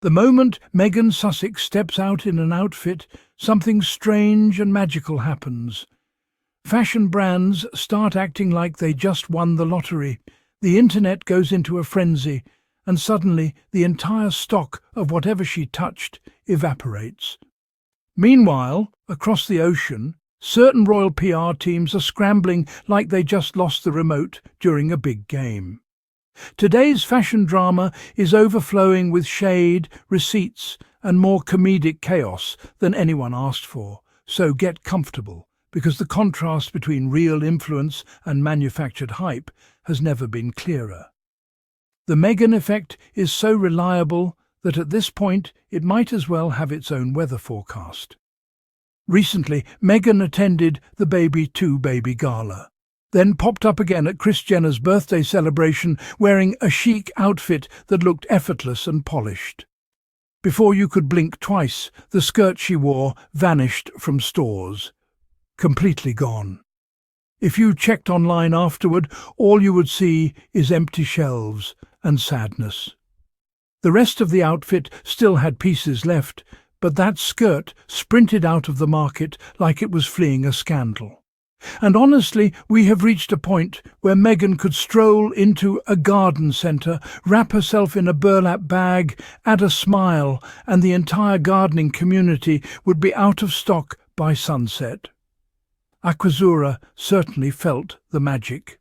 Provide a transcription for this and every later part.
The moment Meghan Sussex steps out in an outfit, something strange and magical happens. Fashion brands start acting like they just won the lottery. The internet goes into a frenzy, and suddenly the entire stock of whatever she touched evaporates. Meanwhile, across the ocean, certain royal PR teams are scrambling like they just lost the remote during a big game. Today's fashion drama is overflowing with shade, receipts, and more comedic chaos than anyone asked for, so get comfortable, because the contrast between real influence and manufactured hype has never been clearer. The Meghan effect is so reliable that at this point it might as well have its own weather forecast. Recently, Meghan attended the Baby Gala, then popped up again at Kris Jenner's birthday celebration wearing a chic outfit that looked effortless and polished. Before you could blink twice, the skirt she wore vanished from stores, completely gone. If you checked online afterward, all you would see is empty shelves and sadness. The rest of the outfit still had pieces left, but that skirt sprinted out of the market like it was fleeing a scandal. And honestly, we have reached a point where Meghan could stroll into a garden centre, wrap herself in a burlap bag, add a smile, and the entire gardening community would be out of stock by sunset. Aquazzura certainly felt the magic.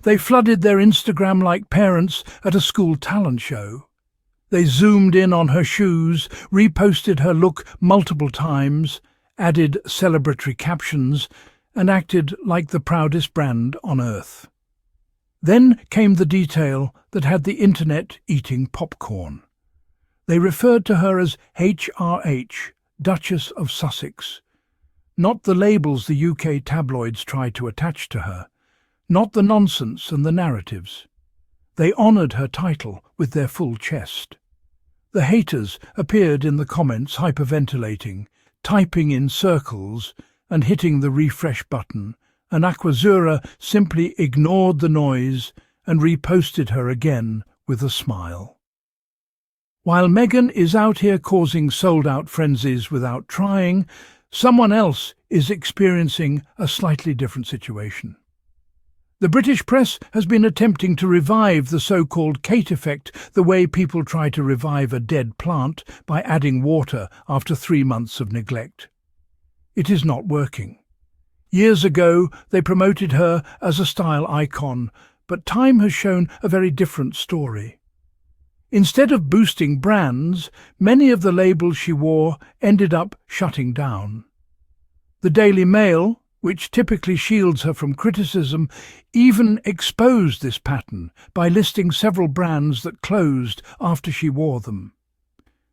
They flooded their Instagram like parents at a school talent show. They zoomed in on her shoes, reposted her look multiple times, added celebratory captions, and acted like the proudest brand on earth. Then came the detail that had the internet eating popcorn. They referred to her as HRH, Duchess of Sussex. Not the labels the UK tabloids tried to attach to her, not the nonsense and the narratives. They honoured her title with their full chest. The haters appeared in the comments hyperventilating, typing in circles and hitting the refresh button, and Aquazzura simply ignored the noise and reposted her again with a smile. While Meghan is out here causing sold-out frenzies without trying, someone else is experiencing a slightly different situation. The British press has been attempting to revive the so-called Kate effect the way people try to revive a dead plant by adding water after 3 months of neglect. It is not working. Years ago, they promoted her as a style icon, but time has shown a very different story. Instead of boosting brands, many of the labels she wore ended up shutting down. The Daily Mail, which typically shields her from criticism, even exposed this pattern by listing several brands that closed after she wore them.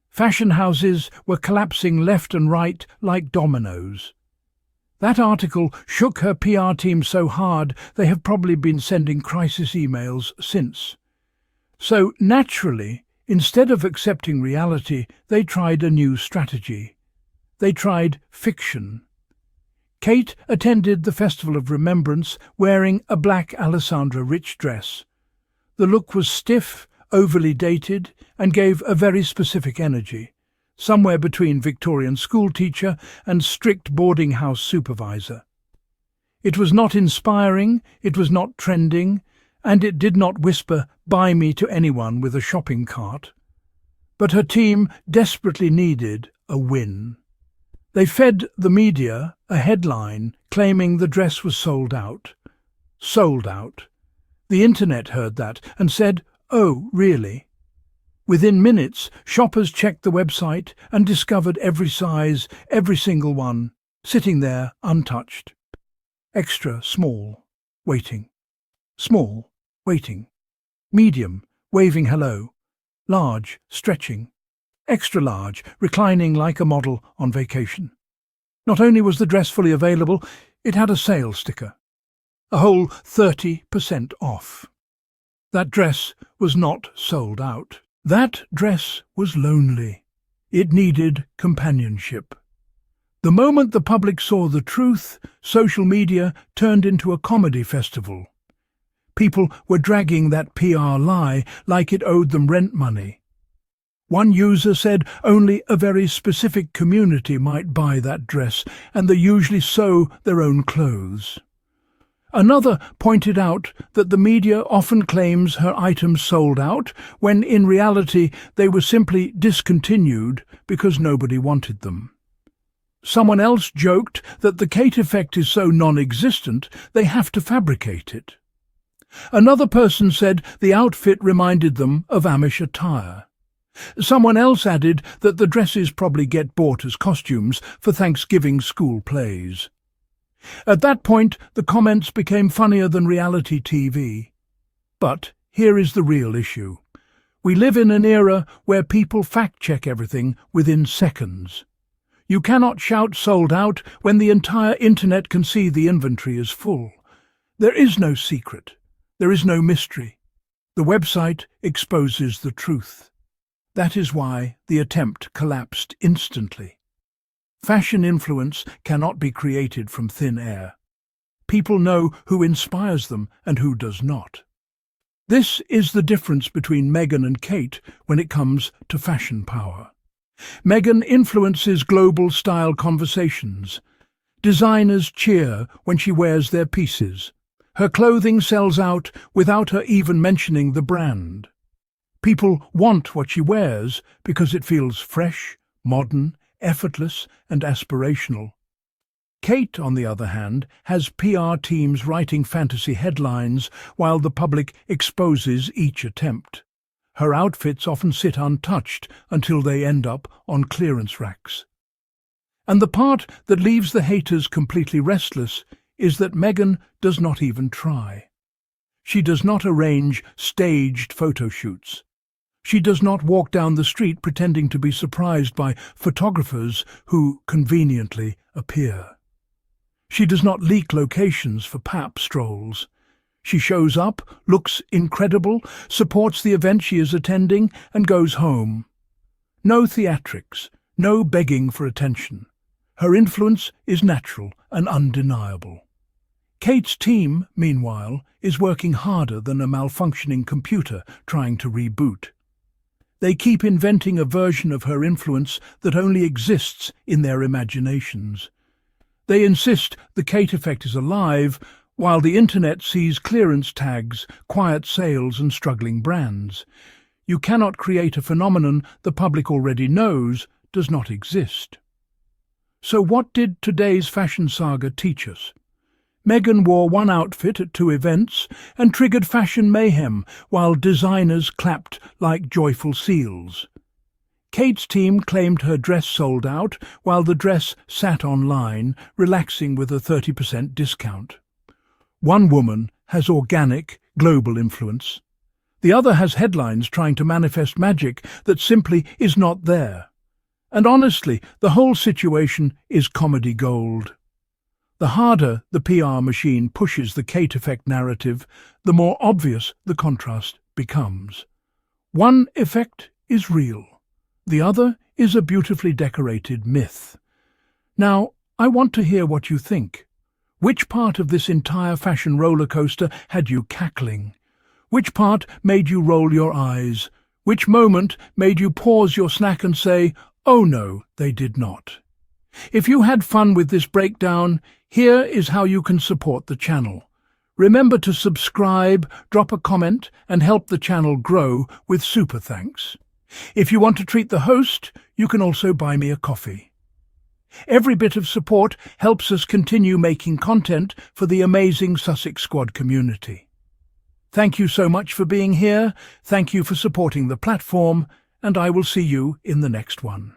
Fashion houses were collapsing left and right like dominoes. That article shook her PR team so hard they have probably been sending crisis emails since. So naturally, instead of accepting reality, they tried a new strategy. They tried fiction. Kate attended the Festival of Remembrance wearing a black Alessandra Rich dress. The look was stiff, overly dated, and gave a very specific energy, somewhere between Victorian schoolteacher and strict boarding house supervisor. It was not inspiring, it was not trending, and it did not whisper, "Buy me," to anyone with a shopping cart. But her team desperately needed a win. They fed the media a headline claiming the dress was sold out. Sold out. The internet heard that and said, "Oh, really?" Within minutes, shoppers checked the website and discovered every size, every single one, sitting there untouched. Extra small, waiting. Small, waiting. Medium, waving hello. Large, stretching. Extra large, reclining like a model on vacation. Not only was the dress fully available, it had a sale sticker. A whole 30% off. That dress was not sold out. That dress was lonely. It needed companionship. The moment the public saw the truth, social media turned into a comedy festival. People were dragging that PR lie like it owed them rent money. One user said only a very specific community might buy that dress, and they usually sew their own clothes. Another pointed out that the media often claims her items sold out, when in reality they were simply discontinued because nobody wanted them. Someone else joked that the Kate effect is so non-existent they have to fabricate it. Another person said the outfit reminded them of Amish attire. Someone else added that the dresses probably get bought as costumes for Thanksgiving school plays. At that point, the comments became funnier than reality TV. But here is the real issue. We live in an era where people fact-check everything within seconds. You cannot shout sold out when the entire internet can see the inventory is full. There is no secret. There is no mystery. The website exposes the truth. That is why the attempt collapsed instantly. Fashion influence cannot be created from thin air. People know who inspires them and who does not. This is the difference between Meghan and Kate when it comes to fashion power. Meghan influences global style conversations. Designers cheer when she wears their pieces. Her clothing sells out without her even mentioning the brand. People want what she wears because it feels fresh, modern, effortless and aspirational. Kate, on the other hand, has PR teams writing fantasy headlines while the public exposes each attempt. Her outfits often sit untouched until they end up on clearance racks. And the part that leaves the haters completely restless is that Meghan does not even try. She does not arrange staged photo shoots. She does not walk down the street pretending to be surprised by photographers who conveniently appear. She does not leak locations for pap strolls. She shows up, looks incredible, supports the event she is attending, and goes home. No theatrics, no begging for attention. Her influence is natural and undeniable. Kate's team, meanwhile, is working harder than a malfunctioning computer trying to reboot. They keep inventing a version of her influence that only exists in their imaginations. They insist the Kate effect is alive, while the internet sees clearance tags, quiet sales and struggling brands. You cannot create a phenomenon the public already knows does not exist. So what did today's fashion saga teach us? Meghan wore one outfit at 2 events and triggered fashion mayhem, while designers clapped like joyful seals. Kate's team claimed her dress sold out, while the dress sat online, relaxing with a 30% discount. One woman has organic, global influence. The other has headlines trying to manifest magic that simply is not there. And honestly, the whole situation is comedy gold. The harder the PR machine pushes the Kate effect narrative, the more obvious the contrast becomes. One effect is real. The other is a beautifully decorated myth. Now, I want to hear what you think. Which part of this entire fashion roller coaster had you cackling? Which part made you roll your eyes? Which moment made you pause your snack and say, "Oh no, they did not"? If you had fun with this breakdown, here is how you can support the channel. Remember to subscribe, drop a comment, and help the channel grow with super thanks. If you want to treat the host, you can also buy me a coffee. Every bit of support helps us continue making content for the amazing Sussex Squad community. Thank you so much for being here, thank you for supporting the platform, and I will see you in the next one.